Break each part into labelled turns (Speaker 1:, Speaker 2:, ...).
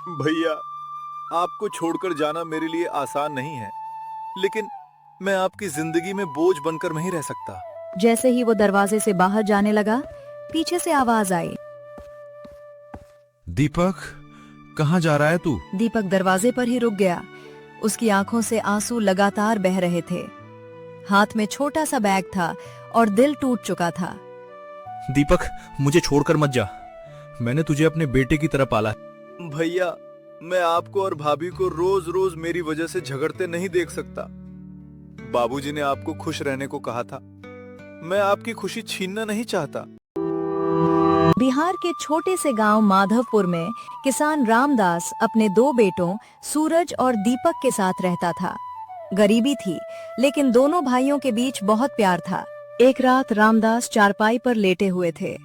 Speaker 1: भैया, आपको छोड़कर जाना मेरे लिए आसान नहीं है, लेकिन मैं आपकी जिंदगी में बोझ बनकर नहीं रह सकता।
Speaker 2: जैसे ही वो दरवाजे से बाहर जाने लगा, पीछे से आवाज आई।
Speaker 3: दीपक, कहाँ जा रहा है तू?
Speaker 2: दीपक दरवाजे पर ही रुक गया। उसकी आंखों से आंसू लगातार बह रहे थे। हाथ में छोटा सा बैग था और दिल टूट चुका था।
Speaker 3: दीपक, मुझे छोड़कर मत जा। मैंने तुझे अपने बेटे की तरह पाला है।
Speaker 1: भैया, मैं आपको और भाभी को रोज रोज मेरी वजह से झगड़ते नहीं देख सकता। बाबूजी ने आपको खुश रहने को कहा था। मैं आपकी खुशी छीनना नहीं चाहता।
Speaker 2: बिहार के छोटे से गांव माधवपुर में किसान रामदास अपने दो बेटों सूरज और दीपक के साथ रहता था। गरीबी थी, लेकिन दोनों भाइयों के बीच बहुत प्यार था। एक रात रामदास चारपाई पर लेटे हुए थे।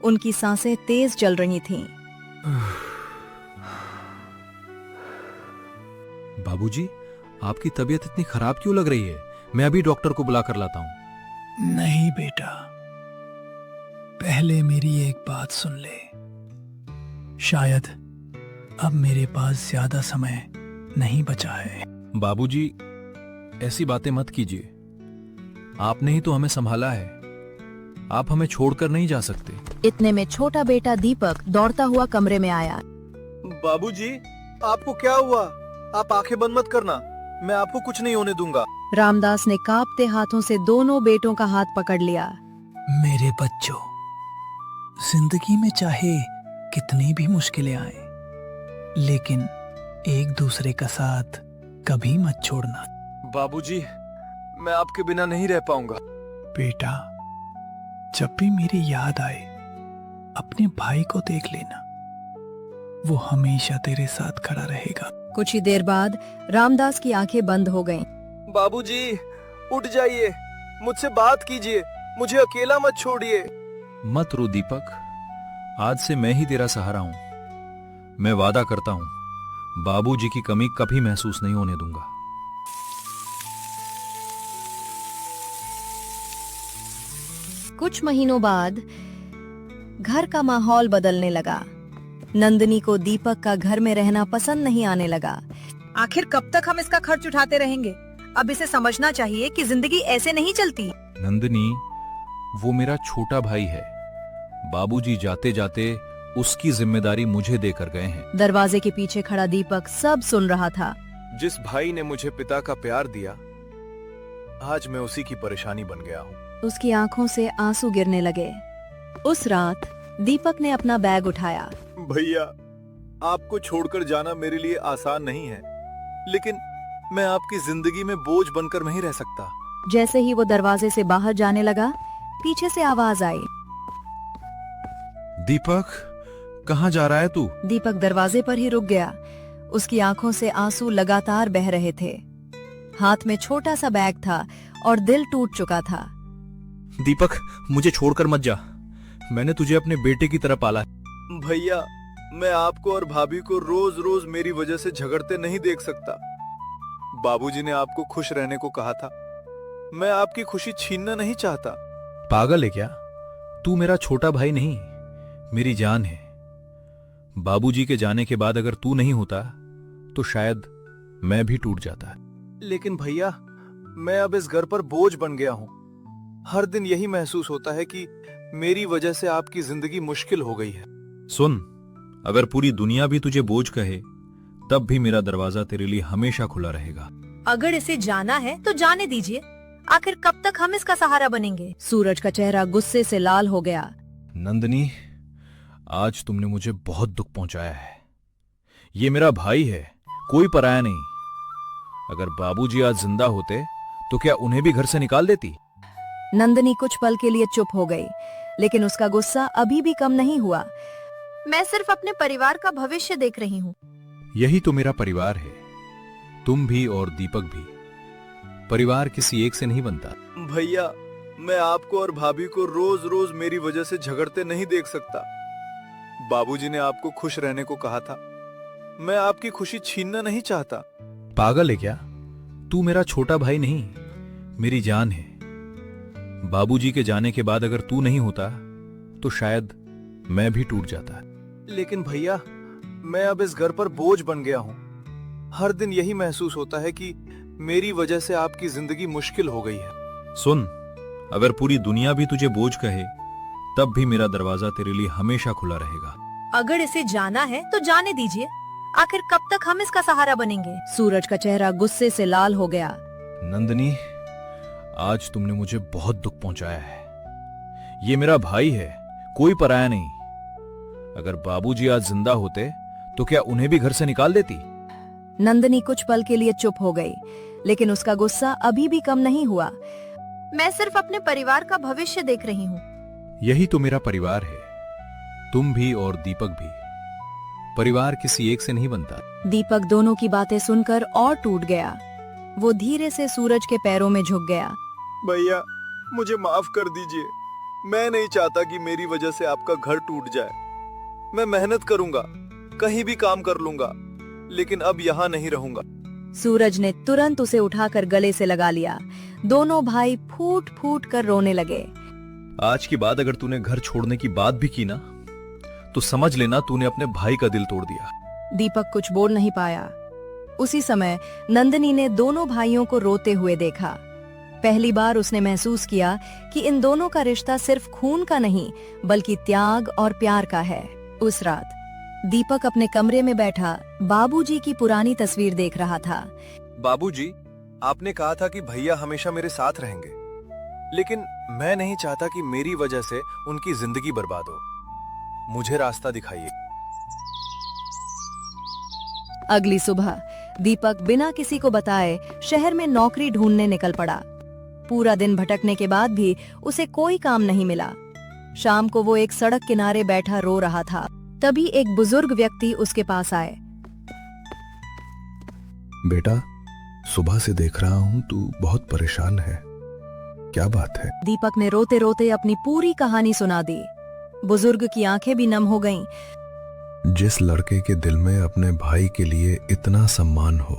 Speaker 2: उनकी सांसें तेज चल रही थीं।
Speaker 3: बाबूजी, आपकी तबीयत इतनी खराब क्यों लग रही है? मैं अभी डॉक्टर को बुला कर लाता हूँ।
Speaker 4: नहीं बेटा, पहले मेरी एक बात सुन ले। शायद अब मेरे पास ज्यादा समय नहीं बचा है।
Speaker 3: बाबूजी, ऐसी बातें मत कीजिए। आपने ही तो हमें संभाला है। आप हमें छोड़कर नहीं जा सकते।
Speaker 2: इतने में छोटा बेटा दीपक दौड़ता हुआ कमरे में आया।
Speaker 1: बाबूजी, आपको क्या हुआ? आप आंखें बंद मत करना, मैं आपको कुछ नहीं होने दूंगा।
Speaker 2: रामदास ने कांपते हाथों से दोनों बेटों का हाथ पकड़ लिया।
Speaker 4: मेरे बच्चों, जिंदगी में चाहे कितनी भी मुश्किलें आए, लेकिन एक दूसरे का साथ कभी मत छोड़ना।
Speaker 1: बाबूजी, मैं आपके बिना नहीं रह पाऊंगा।
Speaker 4: बेटा, जब भी मेरी याद आए, अपने भाई को देख लेना। वो हमेशा तेरे साथ खड़ा रहेगा।
Speaker 2: कुछ ही देर बाद रामदास की आंखें बंद हो गईं।
Speaker 1: बाबूजी, उठ जाइए, मुझसे बात कीजिए, मुझे अकेला मत छोड़िए।
Speaker 3: मत रो दीपक, आज से मैं ही तेरा सहारा हूं। मैं वादा करता हूं, बाबूजी की कमी कभी महसूस नहीं होने दूंगा।
Speaker 2: कुछ महीनों बाद घर का माहौल बदलने लगा। नंदिनी को दीपक का घर में रहना पसंद नहीं आने लगा।
Speaker 5: आखिर कब तक हम इसका खर्च उठाते रहेंगे? अब इसे समझना चाहिए कि जिंदगी ऐसे नहीं चलती।
Speaker 3: नंदिनी, वो मेरा छोटा भाई है। बाबूजी जाते जाते उसकी जिम्मेदारी मुझे देकर गए हैं।
Speaker 2: दरवाजे के पीछे खड़ा दीपक सब सुन रहा था।
Speaker 1: जिस भाई ने मुझे पिता का प्यार दिया, आज मैं उसी की परेशानी बन गया हूँ।
Speaker 2: उसकी आंखों से आंसू गिरने लगे। उस रात दीपक ने अपना बैग उठाया।
Speaker 1: भैया, आपको छोड़कर जाना मेरे लिए आसान नहीं है, लेकिन मैं आपकी जिंदगी में बोझ बनकर नहीं रह सकता।
Speaker 2: जैसे ही वो दरवाजे से बाहर जाने लगा, पीछे से आवाज आई।
Speaker 3: दीपक, कहाँ जा रहा है तू?
Speaker 2: दीपक दरवाजे पर ही रुक गया। उसकी आंखों से आंसू लगातार बह रहे थे। हाथ में छोटा सा बैग था और दिल टूट चुका था।
Speaker 3: दीपक, मुझे छोड़कर मत जा। मैंने तुझे अपने बेटे की तरह पाला है।
Speaker 1: भैया, मैं आपको और भाभी को रोज रोज मेरी वजह से झगड़ते नहीं देख सकता। बाबूजी ने आपको खुश रहने को कहा था। मैं आपकी खुशी छीनना नहीं चाहता।
Speaker 3: पागल है क्या? तू मेरा छोटा भाई नहीं, मेरी जान है। बाबूजी के जाने के बाद अगर तू नहीं होता तो शायद मैं भी टूट जाता।
Speaker 1: लेकिन भैया, मैं अब इस घर पर बोझ बन गया हूँ। हर दिन यही महसूस होता है कि मेरी वजह से आपकी जिंदगी मुश्किल हो गई है।
Speaker 3: सुन, अगर पूरी दुनिया भी तुझे बोझ कहे, तब भी मेरा दरवाजा तेरे लिए हमेशा खुला रहेगा।
Speaker 5: अगर इसे जाना है तो जाने दीजिए। आखिर कब तक हम इसका सहारा बनेंगे?
Speaker 2: सूरज का चेहरा गुस्से से लाल हो गया।
Speaker 3: नंदिनी, आज तुमने मुझे बहुत दुख पहुंचाया है। ये मेरा भाई है, कोई पराया नहीं। अगर बाबूजी आज जिंदा होते तो क्या उन्हें भी घर से निकाल देती?
Speaker 2: नंदिनी कुछ पल के लिए चुप हो गई, लेकिन उसका गुस्सा अभी भी कम नहीं हुआ।
Speaker 5: मैं सिर्फ अपने परिवार का भविष्य देख रही हूँ।
Speaker 3: यही तो मेरा परिवार है, तुम भी और दीपक भी। परिवार किसी एक से नहीं बनता।
Speaker 1: भैया, मैं आपको और भाभी को रोज रोज मेरी वजह से झगड़ते नहीं देख सकता। बाबूजी ने आपको खुश रहने को कहा था। मैं आपकी खुशी छीनना नहीं चाहता।
Speaker 3: पागल है क्या? तू मेरा छोटा भाई नहीं, मेरी जान है। बाबूजी के जाने के बाद अगर तू नहीं होता तो शायद मैं भी टूट जाता।
Speaker 1: लेकिन भैया, मैं अब इस घर पर बोझ बन गया हूँ। हर दिन यही महसूस होता है कि मेरी वजह से आपकी जिंदगी मुश्किल हो गई है।
Speaker 3: सुन, अगर पूरी दुनिया भी तुझे बोझ कहे तब भी मेरा दरवाजा तेरे लिए हमेशा खुला रहेगा।
Speaker 5: अगर इसे जाना है तो जाने दीजिए। आखिर कब तक हम इसका सहारा बनेंगे?
Speaker 2: सूरज का चेहरा गुस्से से लाल हो गया।
Speaker 3: नंदिनी, आज तुमने मुझे बहुत दुख पहुंचाया है। ये मेरा भाई है, कोई पराया नहीं। अगर बाबूजी आज जिंदा होते तो क्या उन्हें भी घर से निकाल देती?
Speaker 2: नंदिनी कुछ पल के लिए चुप हो गई, लेकिन उसका गुस्सा अभी भी कम नहीं हुआ।
Speaker 5: मैं सिर्फ अपने परिवार का भविष्य देख रही हूँ।
Speaker 3: यही तो मेरा परिवार है, तुम भी और दीपक भी। परिवार किसी एक से नहीं बनता।
Speaker 2: दीपक दोनों की बातें सुनकर और टूट गया। वो धीरे से सूरज के पैरों में झुक गया।
Speaker 1: भैया, मुझे माफ कर दीजिए। मैं नहीं चाहता कि मेरी वजह से आपका घर टूट जाए। मैं मेहनत करूंगा, कहीं भी काम कर लूंगा, लेकिन अब यहाँ नहीं रहूंगा।
Speaker 2: सूरज ने तुरंत उसे उठाकर गले से लगा लिया। दोनों भाई फूट फूट कर रोने लगे।
Speaker 3: आज के बाद अगर तूने घर छोड़ने की बात भी की ना, तो समझ लेना तूने अपने भाई का दिल तोड़ दिया।
Speaker 2: दीपक कुछ बोल नहीं पाया। उसी समय नंदिनी ने दोनों भाइयों को रोते हुए देखा। पहली बार उसने महसूस किया कि इन दोनों का रिश्ता सिर्फ खून का नहीं, बल्कि त्याग और प्यार का है। उस रात दीपक अपने कमरे में बैठा बाबूजी की पुरानी तस्वीर देख रहा था।
Speaker 1: बाबूजी, आपने कहा था कि भैया हमेशा मेरे साथ रहेंगे, लेकिन मैं नहीं चाहता कि मेरी वजह से उनकी जिंदगी बर्बाद हो। मुझे रास्ता दिखाइए।
Speaker 2: अगली सुबह दीपक बिना किसी को बताए शहर में नौकरी ढूंढने निकल पड़ा। पूरा दिन भटकने के बाद भी उसे कोई काम नहीं मिला। शाम को वो एक सड़क किनारे बैठा रो रहा था। तभी एक बुजुर्ग व्यक्ति उसके पास आए।
Speaker 6: बेटा, सुबह से देख रहा हूँ तू बहुत परेशान है। क्या बात है?
Speaker 2: दीपक ने रोते रोते अपनी पूरी कहानी सुना दी। बुजुर्ग की आंखें भी नम हो गईं।
Speaker 6: जिस लड़के के दिल में अपने भाई के लिए इतना सम्मान हो,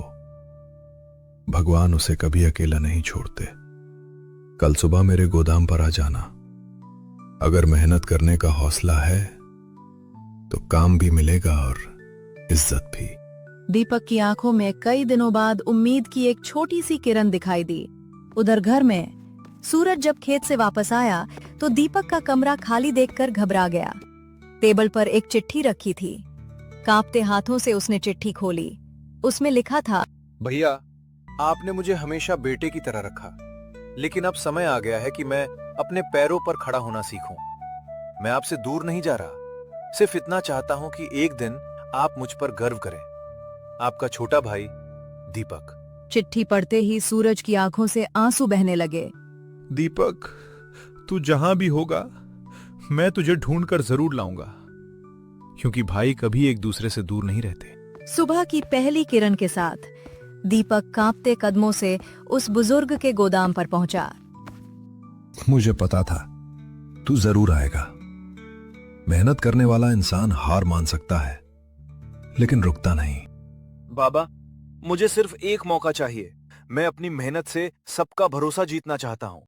Speaker 6: भगवान उसे कभी अकेला नहीं छोड़ते। कल सुबह मेरे गोदाम पर आ जाना। अगर मेहनत करने का हौसला है तो काम भी मिलेगा और इज्जत भी।
Speaker 2: दीपक की आंखों में कई दिनों बाद उम्मीद की एक छोटी सी किरण दिखाई दी। उधर घर में सूरज जब खेत से वापस आया तो दीपक का कमरा खाली देखकर घबरा गया। टेबल पर एक चिट्ठी रखी थी। कांपते हाथों से उसने चिट्ठी खोली। उसमें लिखा था,
Speaker 1: भैया, आपने मुझे हमेशा बेटे की तरह रखा, लेकिन अब समय आ गया है कि मैं अपने पैरों पर खड़ा होना सीखूं। मैं आपसे दूर नहीं जा रहा, सिर्फ इतना चाहता हूं कि एक दिन आप मुझ पर गर्व करें। आपका छोटा भाई दीपक।
Speaker 2: चिट्ठी पढ़ते ही सूरज की आंखों से आंसू बहने लगे।
Speaker 3: दीपक, तू जहां भी होगा मैं तुझे ढूंढ कर जरूर लाऊंगा, क्योंकि भाई कभी एक दूसरे से दूर नहीं रहते।
Speaker 2: सुबह की पहली किरण के साथ दीपक कांपते कदमों से उस बुजुर्ग के गोदाम पर पहुंचा।
Speaker 6: मुझे पता था तू जरूर आएगा। मेहनत करने वाला इंसान हार मान सकता है, लेकिन रुकता नहीं।
Speaker 1: बाबा, मुझे सिर्फ एक मौका चाहिए। मैं अपनी मेहनत से सबका भरोसा जीतना चाहता हूं।